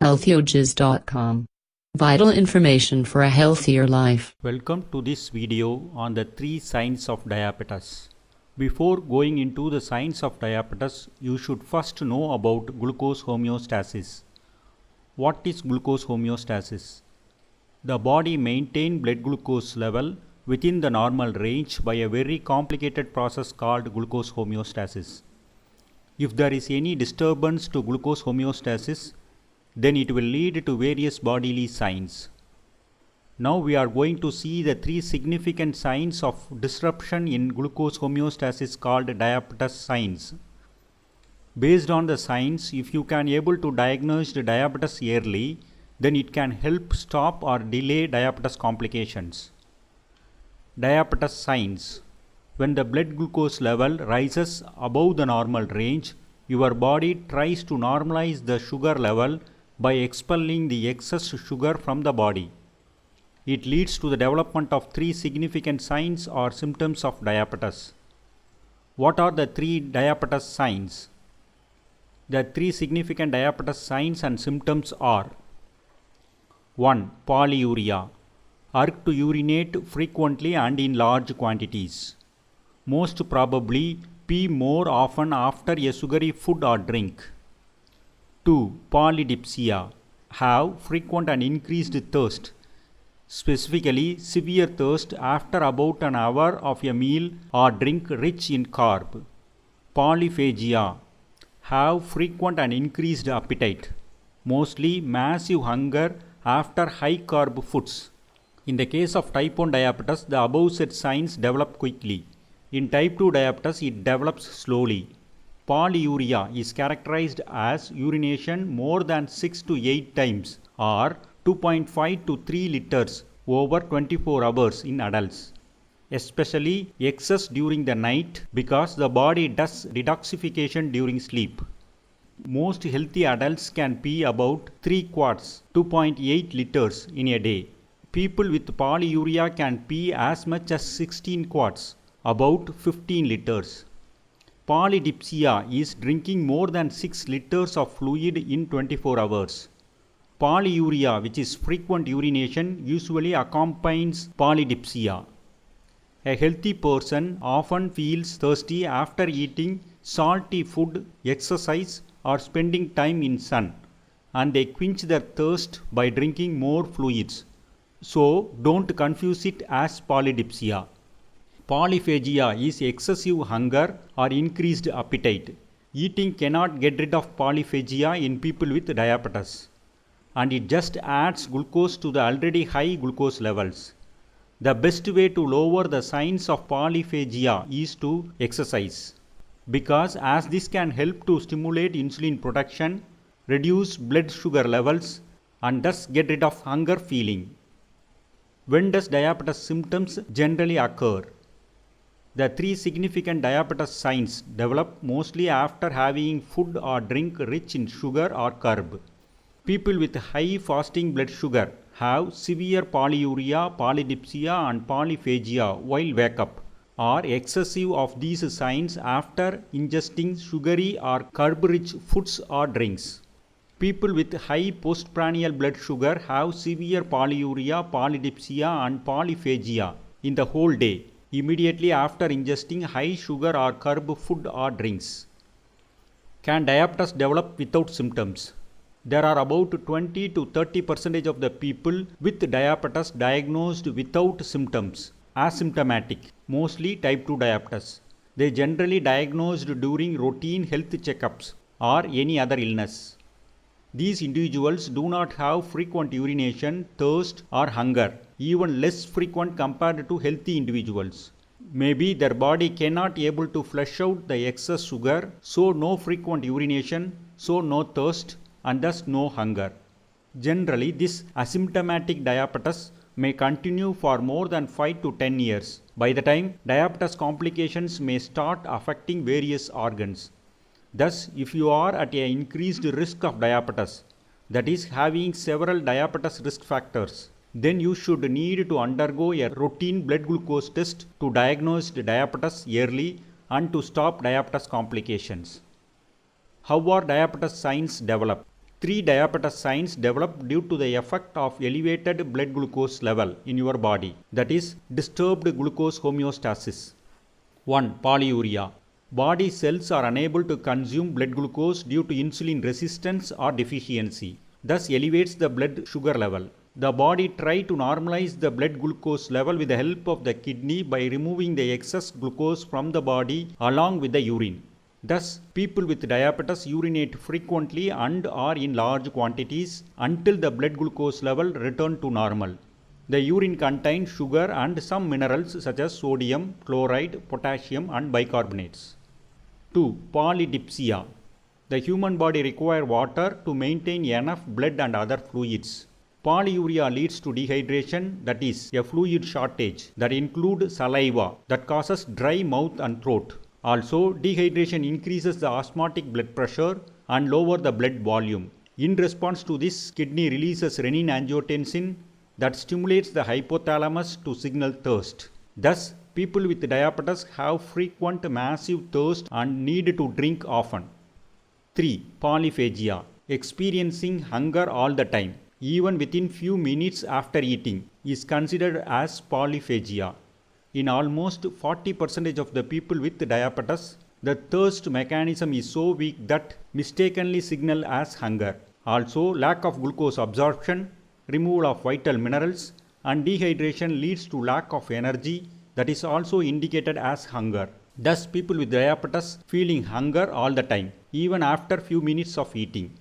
Healthy-ojas.com. Vital information for a healthier life. Welcome to this video on the 3 signs of diabetes. Before going into the signs of diabetes, you should first know about glucose homeostasis. What is glucose homeostasis? The body maintains blood glucose level within the normal range by a very complicated process called glucose homeostasis. If there is any disturbance to glucose homeostasis, then it will lead to various bodily signs. Now we are going to see the 3 significant signs of disruption in glucose homeostasis called diabetes signs. Based on the signs, if you can able to diagnose the diabetes early, then it can help stop or delay diabetes complications. Diabetes signs. When the blood glucose level rises above the normal range, your body tries to normalize the sugar level by expelling the excess sugar from the body. It leads to the development of 3 significant signs or symptoms of diabetes. What are the 3 diabetes signs? The 3 significant diabetes signs and symptoms are: 1. Polyuria. Urge to urinate frequently and in large quantities. Most probably pee more often after a sugary food or drink. 2. Polydipsia. Have frequent and increased thirst, specifically severe thirst after about an hour of a meal or drink rich in carb. Polyphagia. Have frequent and increased appetite, mostly massive hunger after high carb foods. In the case of type 1 diabetes, the above said signs develop quickly. In type 2 diabetes, it develops slowly. Polyuria is characterized as urination more than 6 to 8 times or 2.5 to 3 liters over 24 hours in adults, especially excess during the night because the body does detoxification during sleep. Most healthy adults can pee about 3 quarts, 2.8 liters in a day. People with polyuria can pee as much as 16 quarts, about 15 liters. Polydipsia is drinking more than 6 liters of fluid in 24 hours. Polyuria, which is frequent urination, usually accompanies polydipsia. A healthy person often feels thirsty after eating salty food, exercise, or spending time in sun, and they quench their thirst by drinking more fluids. So don't confuse it as polydipsia. Polyphagia is excessive hunger or increased appetite. Eating cannot get rid of polyphagia in people with diabetes, and it just adds glucose to the already high glucose levels. The best way to lower the signs of polyphagia is to exercise, because as this can help to stimulate insulin production, reduce blood sugar levels, and thus get rid of hunger feeling. When does diabetes symptoms generally occur? The 3 significant diabetes signs develop mostly after having food or drink rich in sugar or carb. People with high fasting blood sugar have severe polyuria, polydipsia, and polyphagia while wake up, or excessive of these signs after ingesting sugary or carb-rich foods or drinks. People with high postprandial blood sugar have severe polyuria, polydipsia, and polyphagia in the whole day, immediately after ingesting high sugar or carb food or drinks. Can diabetes develop without symptoms? There are about 20 to 30% of the people with diabetes diagnosed without symptoms, asymptomatic, mostly type 2 diabetes. They generally diagnosed during routine health checkups or any other illness. These individuals do not have frequent urination, thirst, or hunger, even less frequent compared to healthy individuals. Maybe their body cannot able to flush out the excess sugar, so no frequent urination, so no thirst, and thus no hunger. Generally, this asymptomatic diabetes may continue for more than 5 to 10 years. By the time, diabetes complications may start affecting various organs. Thus, if you are at an increased risk of diabetes, that is having several diabetes risk factors, then you should need to undergo a routine blood glucose test to diagnose diabetes early and to stop diabetes complications. How are diabetes signs developed? 3 diabetes signs develop due to the effect of elevated blood glucose level in your body, that is, disturbed glucose homeostasis. 1. Polyuria. Body cells are unable to consume blood glucose due to insulin resistance or deficiency, thus elevates the blood sugar level. The body tries to normalize the blood glucose level with the help of the kidney by removing the excess glucose from the body along with the urine. Thus, people with diabetes urinate frequently and or in large quantities until the blood glucose level returns to normal. The urine contains sugar and some minerals such as sodium, chloride, potassium and bicarbonates. 2. Polydipsia. The human body requires water to maintain enough blood and other fluids. Polyuria leads to dehydration, that is, a fluid shortage that includes saliva that causes dry mouth and throat. Also, dehydration increases the osmotic blood pressure and lowers the blood volume. In response to this, kidney releases renin-angiotensin that stimulates the hypothalamus to signal thirst. Thus, people with diabetes have frequent massive thirst and need to drink often. 3. Polyphagia. Experiencing hunger all the time, even within few minutes after eating, is considered as polyphagia. In almost 40% of the people with diabetes, the thirst mechanism is so weak that mistakenly signal as hunger. Also, lack of glucose absorption, removal of vital minerals, and dehydration leads to lack of energy that is also indicated as hunger. Thus, people with diabetes feeling hunger all the time, even after few minutes of eating.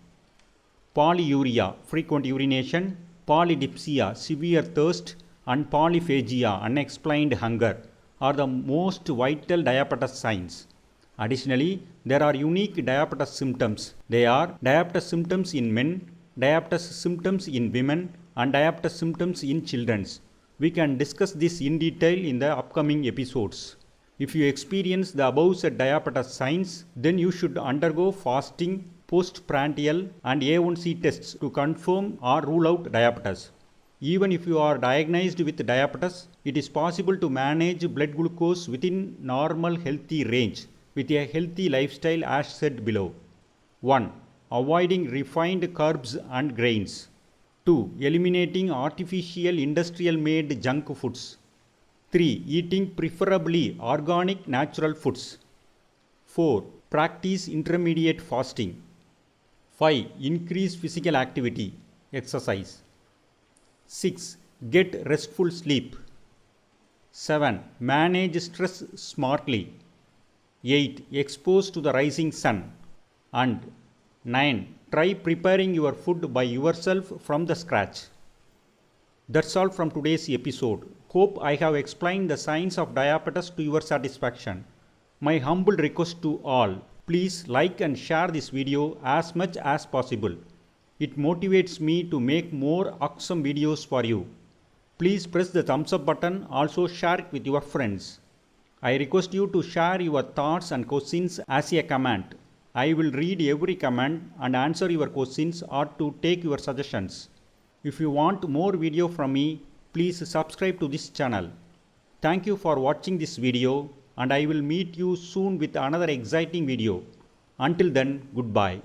Polyuria, frequent urination, polydipsia, severe thirst, and polyphagia, unexplained hunger, are the most vital diabetes signs. Additionally, there are unique diabetes symptoms. They are diabetes symptoms in men, diabetes symptoms in women, and diabetes symptoms in children. We can discuss this in detail in the upcoming episodes. If you experience the above said diabetes signs, then you should undergo fasting, postprandial and A1C tests to confirm or rule out diabetes. Even if you are diagnosed with diabetes, it is possible to manage blood glucose within normal healthy range with a healthy lifestyle as said below. 1. Avoiding refined carbs and grains. 2. Eliminating artificial industrial made junk foods. 3. Eating preferably organic natural foods. 4. Practice intermediate fasting. 5. Increase physical activity, exercise. 6. Get restful sleep. 7. Manage stress smartly. 8. Expose to the rising sun. And 9. Try preparing your food by yourself from the scratch. That's all from today's episode. Hope I have explained the signs of diabetes to your satisfaction. My humble request to all, please like and share this video as much as possible. It motivates me to make more awesome videos for you. Please press the thumbs up button, also share it with your friends. I request you to share your thoughts and questions as a comment. I will read every comment and answer your questions or to take your suggestions. If you want more video from me, please subscribe to this channel. Thank you for watching this video and I will meet you soon with another exciting video. Until then, goodbye.